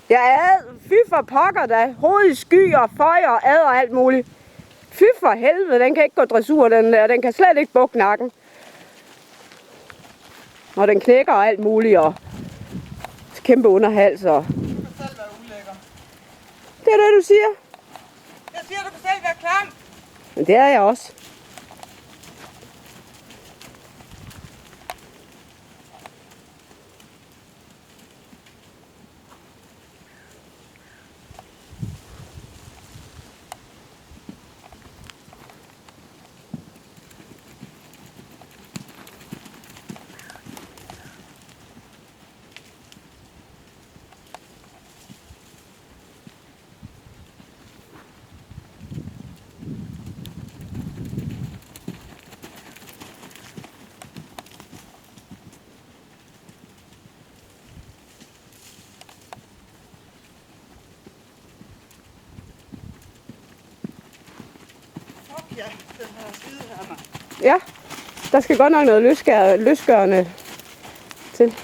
Fy for pokker da. Hovedet i sky og føj og ad og alt muligt. Fy for helvede, den kan ikke gå dressur, den der. Den kan slet ikke bukke nakken. Og den knækker og alt muligt, og kæmpe underhals. Og... Du kan selv være ulækker. Det er det, du siger. Jeg siger, du kan selv være klam. Men det er jeg også. Ja, den her skide her, mand. Ja, der skal godt nok noget løsgørende til.